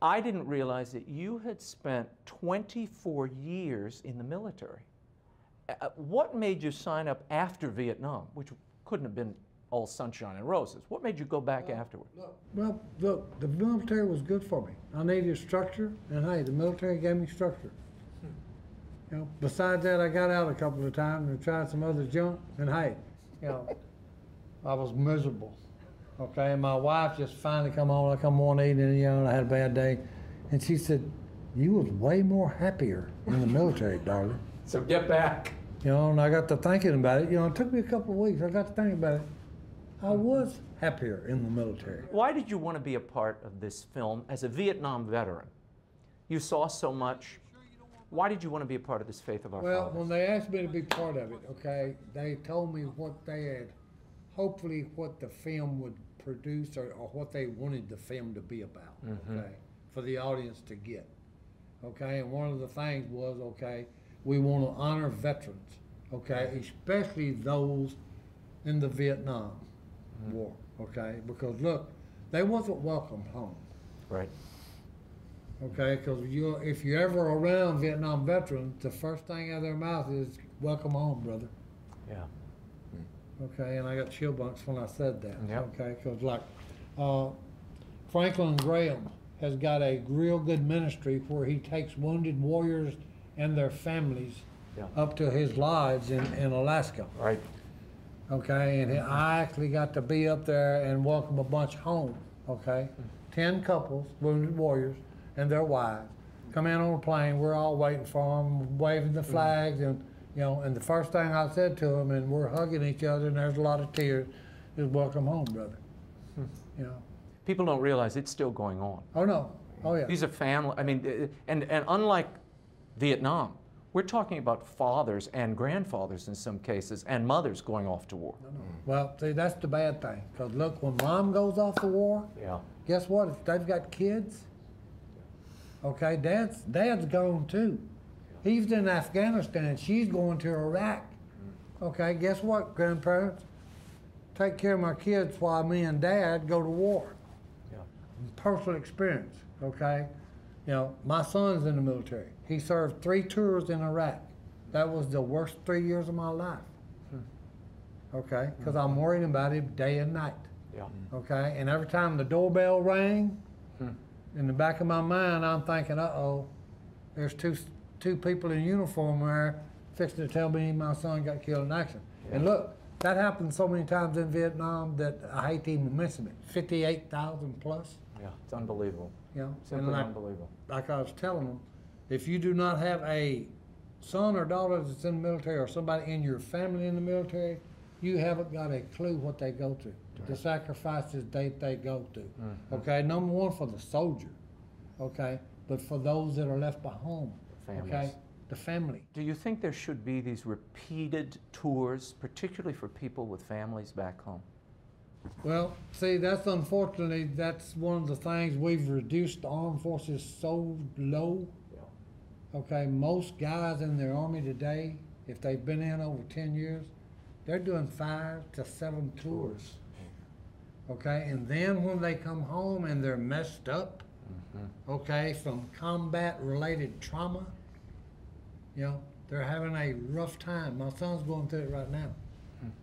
I didn't realize that you had spent 24 years in the military. What made you sign up after Vietnam, which couldn't have been all sunshine and roses? What made you go back afterward? Well, look, the military was good for me. I needed structure, and hey, the military gave me structure. You know, besides that, I got out a couple of times and tried some other junk, and hey, you know, I was miserable. Okay, and my wife just finally come on. I come one evening, you know, and I had a bad day, and she said, "You was way more happier in the military, darling." So get back. You know, and I got to thinking about it. You know, it took me a couple of weeks. I got to thinking about it. I was happier in the military. Why did you want to be a part of this film as a Vietnam veteran? You saw so much. Why did you want to be a part of this Faith of Our Well, Fathers? when they asked me to be part of it, okay, they told me what they had, hopefully what the film would produce or what they wanted the film to be about, okay, for the audience to get, okay? And one of the things was, okay, we want to honor veterans, okay, especially those in the Vietnam War, okay? Because look, they wasn't welcomed home. Right. Okay, because if you're ever around Vietnam veterans, the first thing out of their mouth is, welcome home, brother. Yeah. Okay, and I got chill bumps when I said that. Yep. Okay, because like Franklin Graham has got a real good ministry where he takes wounded warriors and their families up to his lodge in Alaska. Right. Okay, and I actually got to be up there and welcome a bunch home. Okay, 10 couples, wounded warriors, and their wives come in on a plane. We're all waiting for them, waving the flags, and you know. And the first thing I said to them, and we're hugging each other, and there's a lot of tears, is "Welcome home, brother." You know. People don't realize it's still going on. Oh no. Oh yeah. These are family. I mean, and unlike Vietnam, we're talking about fathers and grandfathers in some cases, and mothers going off to war. No. Well, see, that's the bad thing. Because look, when mom goes off to war, guess what? If they've got kids, okay, dad's gone too. He's in Afghanistan, she's going to Iraq. Okay, guess what, grandparents? Take care of my kids while me and dad go to war. Yeah. Personal experience, okay? You know, my son's in the military. He served 3 tours in Iraq. That was the worst 3 years of my life. Okay, because I'm worrying about him day and night. Yeah. Okay, and every time the doorbell rang, in the back of my mind, I'm thinking, uh-oh, there's two people in uniform there fixing to tell me my son got killed in action. Yeah. And look, that happened so many times in Vietnam that I hate to even mention it. 58,000 plus. Yeah, it's unbelievable. You know, simply unbelievable. Like I was telling them, if you do not have a son or daughter that's in the military or somebody in your family in the military, you haven't got a clue what they go through, the sacrifices they go through. Okay, number one for the soldier, okay, but for those that are left behind, okay, the family. Do you think there should be these repeated tours, particularly for people with families back home? Well, see, that's unfortunately, that's one of the things we've reduced the armed forces so low. Okay, most guys in the Army today, if they've been in over 10 years, they're doing 5 to 7 tours. Okay, and then when they come home and they're messed up, okay, from combat-related trauma, you know, they're having a rough time. My son's going through it right now.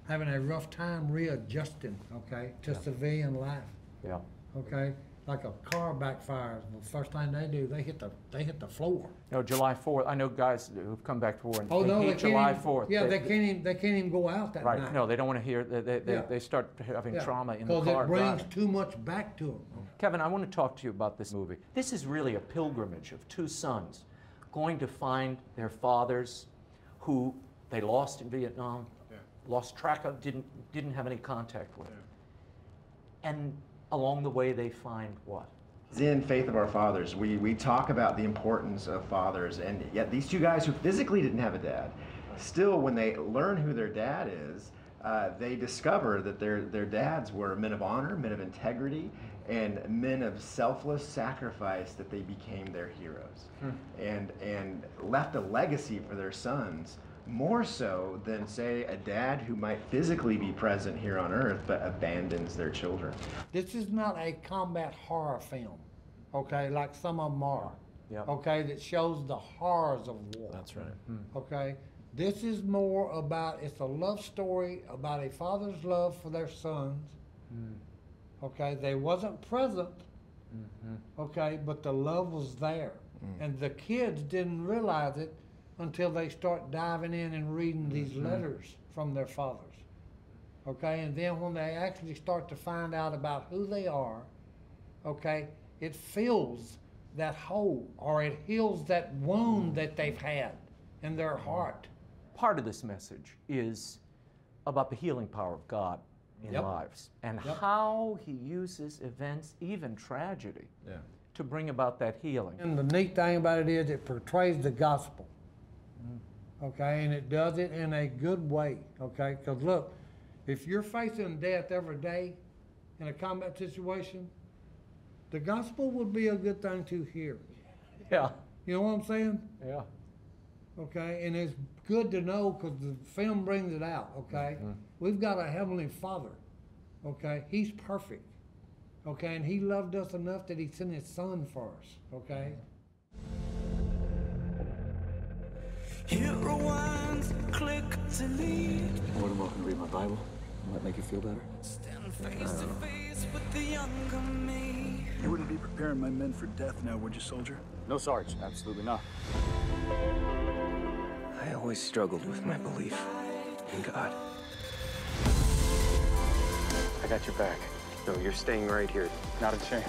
Having a rough time readjusting, okay, to civilian life. Yeah. Okay, like a car backfires, the first thing they do, they hit the floor. No, July 4th. I know guys who've come back to war and Oh no, they they hate July even, 4th. Yeah, they can't even go out that right. night. No, they don't want to hear. They start having trauma in the car. Because it brings driving. too much back to them. Kevin, I want to talk to you about this movie. This is really a pilgrimage of two sons going to find their fathers, who they lost in Vietnam, lost track of, didn't have any contact with, and along the way they find what? In Faith of Our Fathers, we talk about the importance of fathers, and yet these two guys who physically didn't have a dad, still when they learn who their dad is, they discover that their dads were men of honor, men of integrity, and men of selfless sacrifice, that they became their heroes, and left a legacy for their sons, more so than, say, a dad who might physically be present here on earth but abandons their children. This is not a combat horror film, okay, like some of them are, okay, that shows the horrors of war. That's right. Okay, this is more about, it's a love story about a father's love for their sons. Okay, they wasn't present, okay, but the love was there. And the kids didn't realize it until they start diving in and reading these letters from their fathers. Okay, and then when they actually start to find out about who they are, okay, it fills that hole, or it heals that wound that they've had in their heart. Part of this message is about the healing power of God in lives, and how he uses events, even tragedy, to bring about that healing. And the neat thing about it is it portrays the gospel. Okay, and it does it in a good way, okay? Because look, if you're facing death every day in a combat situation, the gospel would be a good thing to hear. Yeah. You know what I'm saying? Yeah. Okay, and it's good to know because the film brings it out, okay? We've got a Heavenly Father, okay? He's perfect, okay? And he loved us enough that he sent his son for us, okay? Hero ones click to lead. More than welcome to read my Bible. Might make you feel better. Stand face to face with the younger me. You wouldn't be preparing my men for death now, would you, soldier? No, Sarge. Absolutely not. I always struggled with my belief in God. I got your back. No, you're staying right here. Not a chance.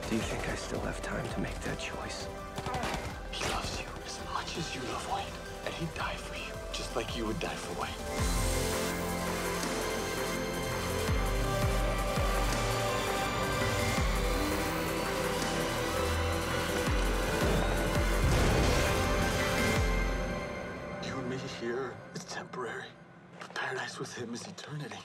Do you think I still have time to make that choice? He loves you as much as you love Wayne. And he'd die for you, just like you would die for Wayne. You and me here is temporary. But paradise with him is eternity.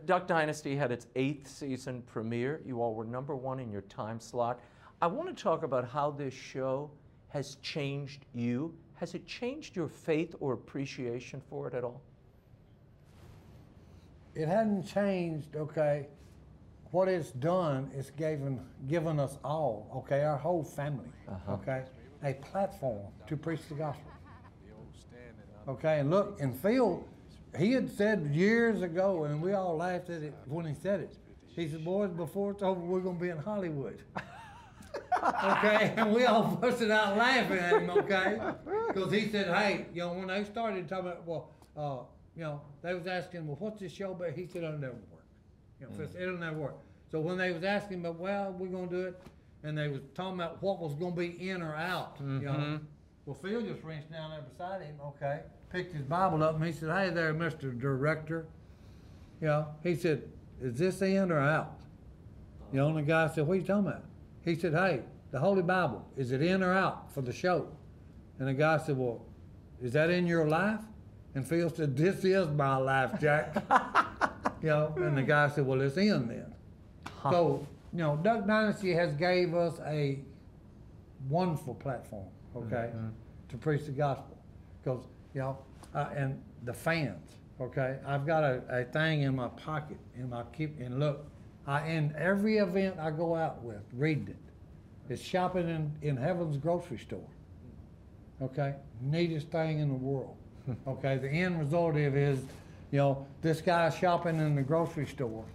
Duck Dynasty had its 8th season premiere. You all were #1 in your time slot. I want to talk about how this show has changed you. Has it changed your faith or appreciation for it at all? It hadn't changed, okay. What it's done is given us all, okay, our whole family, okay, a platform to preach the gospel. Okay, and look, and Phil, he had said years ago, and we all laughed at it when he said it. He said, boys, before it's over, we're going to be in Hollywood. Okay, and we all busted out laughing at him, okay? Because he said, hey, you know, when they started talking about, well, you know, they was asking, well, what's this show about? He said, it'll never work. You know, it'll never work. So when they was asking about, well, we're going to do it, and they was talking about what was going to be in or out, you know. Well, Phil just reached down there beside him, okay, picked his Bible up, and he said, hey there, Mr. Director. You know, he said, is this in or out? You know, and the guy said, what are you talking about? He said, hey, the Holy Bible, is it in or out for the show? And the guy said, well, is that in your life? And Phil said, this is my life, Jack. You know, and the guy said, well, it's in then. So, you know, Duck Dynasty has gave us a wonderful platform, okay, to preach the gospel. Because, you know, and the fans, okay, I've got a thing in my pocket, and look, in every event I go out with, reading it, it's shopping in heaven's grocery store. okay? Neatest thing in the world, okay? The end result of it is, you know, this guy's shopping in the grocery store,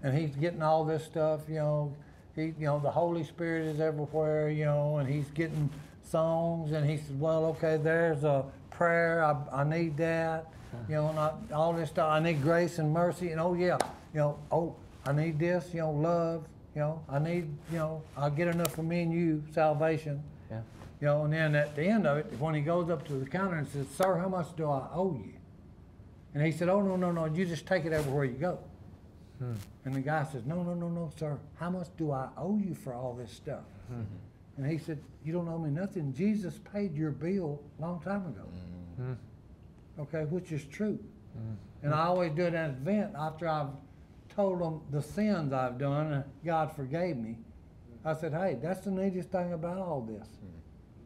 and he's getting all this stuff, you know, you know, the Holy Spirit is everywhere, you know, and he's getting songs, and he says, well, okay, there's a prayer, I need that, you know, not all this stuff, I need grace and mercy, and oh yeah, you know, oh, I need this, you know, love, you know, I need, you know, I'll get enough for me and you, salvation. Yeah. You know, and then at the end of it, when he goes up to the counter and says, sir, how much do I owe you? And he said, oh, no, you just take it everywhere you go. And the guy says, no, sir, how much do I owe you for all this stuff? And he said, you don't owe me nothing. Jesus paid your bill a long time ago. Okay, which is true. And I always do it at an event after I've told them the sins I've done and God forgave me. I said, hey, that's the neatest thing about all this.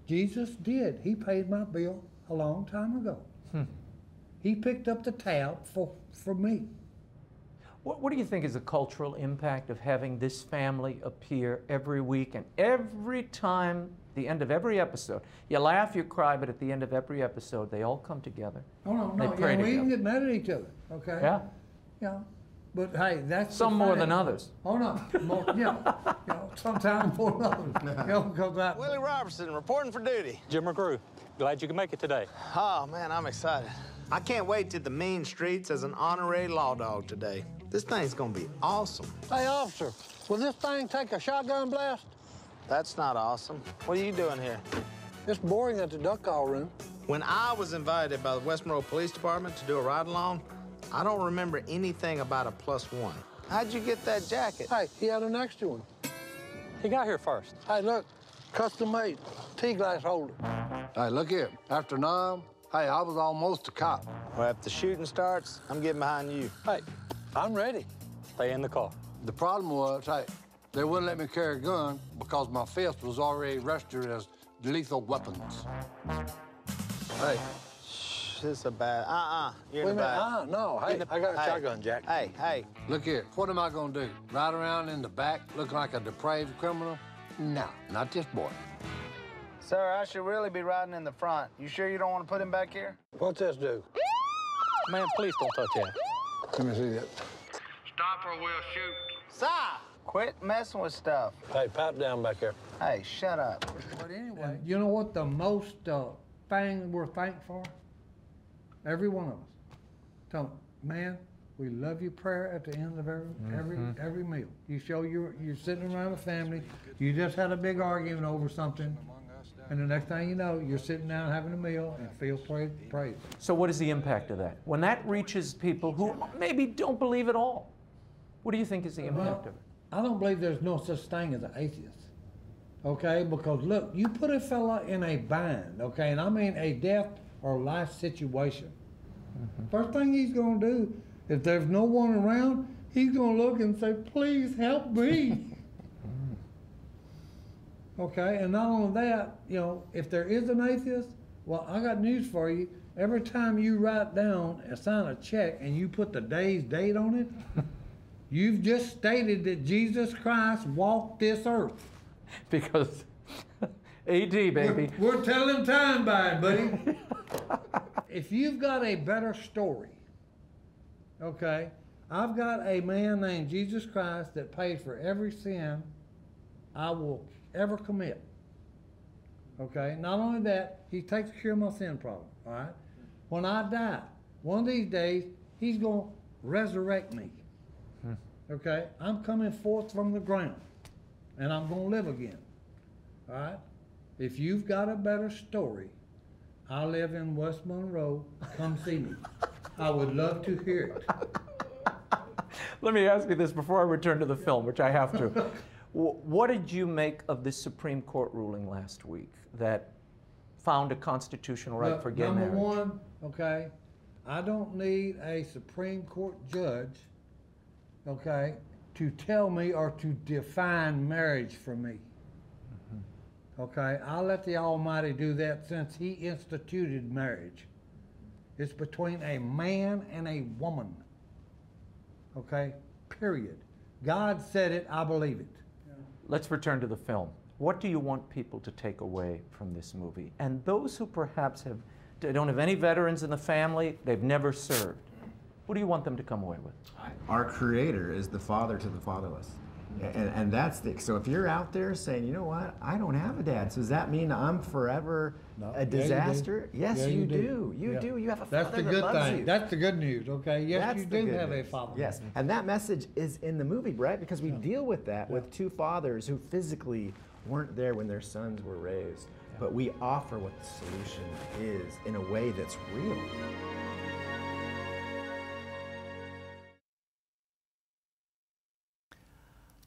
Jesus did. He paid my bill a long time ago. He picked up the tab for me. What do you think is the cultural impact of having this family appear every week, and every time, the end of every episode, you laugh, you cry, but at the end of every episode, they all come together. Oh, no, They pray yeah, we together. even get mad at each other, okay? Yeah. Yeah. But hey, that's Some the more fact. than others. Oh no, more, yeah, you know, sometimes more than others. You know, because that. Willie Robertson reporting for duty. Jim McGrew, glad you could make it today. Oh man, I'm excited. I can't wait to the mean streets as an honorary law dog today. This thing's gonna be awesome. Hey, officer, will this thing take a shotgun blast? That's not awesome. What are you doing here? It's boring at the duck call room. When I was invited by the West Monroe Police Department to do a ride-along, I don't remember anything about a +1. How'd you get that jacket? Hey, he had an extra one. He got here first. Hey, look, custom-made tea glass holder. Hey, look here. After 9, hey, I was almost a cop. Well, if the shooting starts, I'm getting behind you. Hey, I'm ready. Stay in the car. The problem was, hey, they wouldn't let me carry a gun because my fist was already registered as lethal weapons. Hey. This is a bad, you're Wait in a the minute, back. no, hey, I got a shotgun, Jack. Hey. Look here, what am I gonna do? Ride around in the back looking like a depraved criminal? No, not this boy. Sir, I should really be riding in the front. You sure you don't want to put him back here? What's this do? Man, please don't touch that. Let me see that. Stop or we'll shoot. Si! Quit messing with stuff. Hey, pat down back there. Hey, shut up. But anyway, you know what the most thing we're thankful for? Every one of us. Tell them, man, we love you prayer at the end of every meal. You show you're sitting around a family, you just had a big argument over something, and the next thing you know, you're sitting down having a meal and feel praise. So what is the impact of that? When that reaches people who maybe don't believe at all, what do you think is the impact of it? I don't believe there's no such thing as an atheist, okay? Because look, you put a fella in a bind, okay, and I mean a death or life situation. First thing he's gonna do, if there's no one around, he's gonna look and say, please help me. Okay, and not only that, you know, if there is an atheist, well, I got news for you. Every time you write down and sign a check and you put the day's date on it, you've just stated that Jesus Christ walked this earth. Because AD, baby. We're telling time by it, buddy. If you've got a better story, okay, I've got a man named Jesus Christ that paid for every sin I will ever commit. Okay, not only that, he takes care of my sin problem, all right? When I die, one of these days, he's going to resurrect me. Okay, I'm coming forth from the ground, and I'm going to live again, all right? If you've got a better story, I live in West Monroe, come see me. I would love to hear it. Let me ask you this before I return to the film, which I have to. What did you make of this Supreme Court ruling last week that found a constitutional right for gay marriage? Number one, okay, I don't need a Supreme Court judge, okay, to tell me or to define marriage for me. Okay, I'll let the Almighty do that since he instituted marriage. It's between a man and a woman. Okay, period. God said it, I believe it. Let's return to the film. What do you want people to take away from this movie? And those who perhaps don't have any veterans in the family, they've never served, what do you want them to come away with? Our Creator is the father to the fatherless. And that's the, so if you're out there saying, you know what, I don't have a dad, so does that mean I'm forever a disaster? Yeah, yes, you do. You do. You have a father that loves you. That's the good news, okay? Yes, That's you the do good have a news. father. Yes, and that message is in the movie, right? Because we deal with that with two fathers who physically weren't there when their sons were raised. But we offer what the solution is in a way that's real.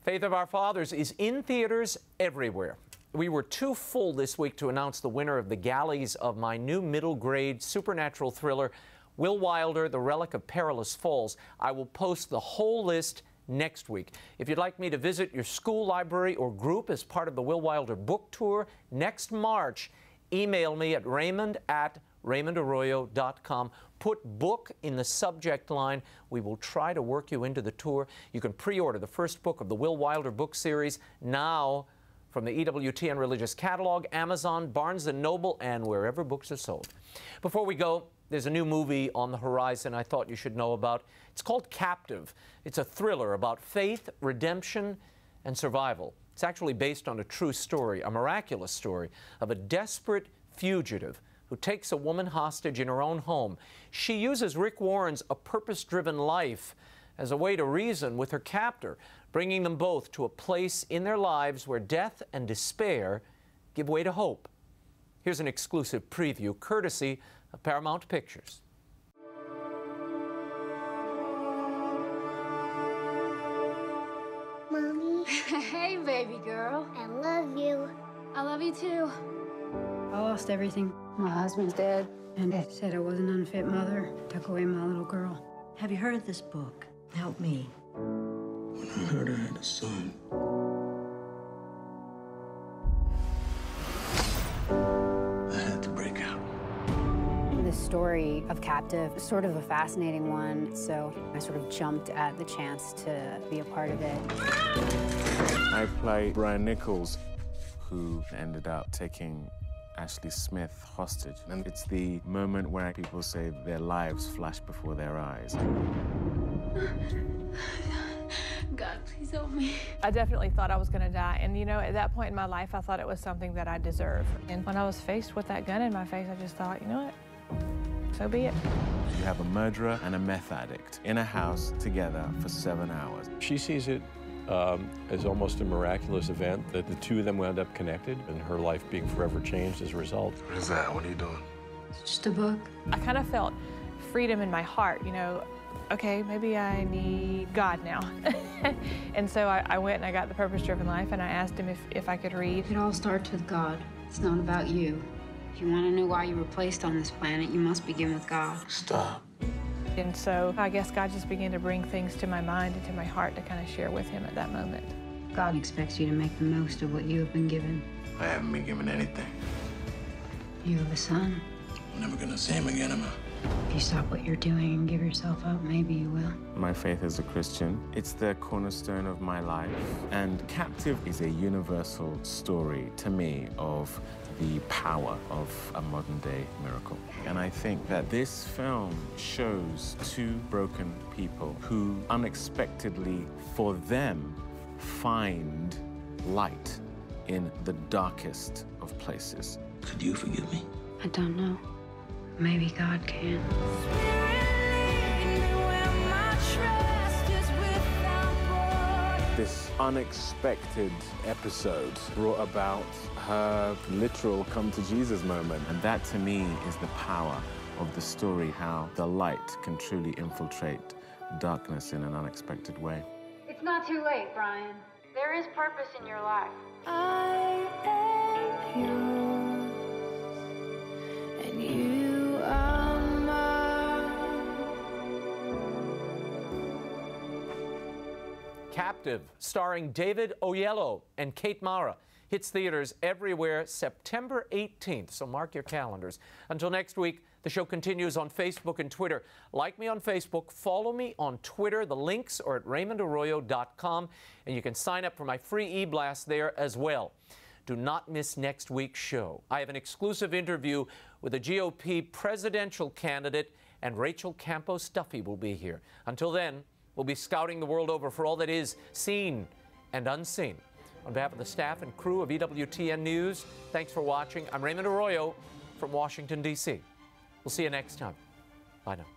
Faith of Our Fathers is in theaters everywhere. We were too full this week to announce the winner of the galleys of my new middle grade supernatural thriller, Will Wilder, The Relic of Perilous Falls. I will post the whole list next week. If you'd like me to visit your school, library, or group as part of the Will Wilder book tour next March, email me at raymond@raymondarroyo.com. Put book in the subject line. We will try to work you into the tour. You can pre-order the first book of the Will Wilder book series now from the EWTN Religious Catalog, Amazon, Barnes & Noble, and wherever books are sold. Before we go, there's a new movie on the horizon I thought you should know about. It's called Captive. It's a thriller about faith, redemption, and survival. It's actually based on a true story, a miraculous story of a desperate fugitive who takes a woman hostage in her own home. She uses Rick Warren's A Purpose-Driven Life as a way to reason with her captor, bringing them both to a place in their lives where death and despair give way to hope. Here's an exclusive preview, courtesy of Paramount Pictures. Mommy. Hey, baby girl. I love you. I love you too. I lost everything. My husband's dead, and they said I was an unfit mother. Took away my little girl. Have you heard of this book? Help me. When I heard I had a son, I had to break out. The story of Captive is sort of a fascinating one, so I sort of jumped at the chance to be a part of it. I play Brian Nichols, who ended up taking Ashley Smith hostage. And it's the moment where people say their lives flash before their eyes. God, please help me. I definitely thought I was going to die. And, you know, at that point in my life, I thought it was something that I deserved. And when I was faced with that gun in my face, I just thought, you know what? So be it. You have a murderer and a meth addict in a house together for 7 hours. She sees it as almost a miraculous event that the two of them wound up connected and her life being forever changed as a result. What is that? What are you doing? It's just a book. I kind of felt freedom in my heart, you know, okay, maybe I need God now. And so I went and I got The Purpose-Driven Life, and I asked him if I could read. It all starts with God. It's not about you. If you want to know why you were placed on this planet, you must begin with God. Stop. And so I guess God just began to bring things to my mind and to my heart to kind of share with him at that moment. God expects you to make the most of what you have been given. I haven't been given anything. You have a son. I'm never gonna see him again, am I? If you stop what you're doing and give yourself up, maybe you will. My faith as a Christian, it's the cornerstone of my life. And Captive is a universal story to me of the power of a modern-day miracle. And I think that this film shows two broken people who unexpectedly, for them, find light in the darkest of places. Could you forgive me? I don't know. Maybe God can. This unexpected episode brought about her literal come to Jesus moment. And that to me is the power of the story, how the light can truly infiltrate darkness in an unexpected way. It's not too late, Brian. There is purpose in your life. I am yours, and you are mine. Captive, starring David Oyelowo and Kate Mara, hits theaters everywhere September 18th, so mark your calendars. Until next week, the show continues on Facebook and Twitter. Like me on Facebook, follow me on Twitter. The links are at raymondarroyo.com, and you can sign up for my free e-blast there as well. do not miss next week's show. I have an exclusive interview with a GOP presidential candidate, and Rachel Campos Duffy will be here. Until then, we'll be scouting the world over for all that is seen and unseen. On behalf of the staff and crew of EWTN News, thanks for watching. I'm Raymond Arroyo from Washington, D.C. We'll see you next time. Bye now.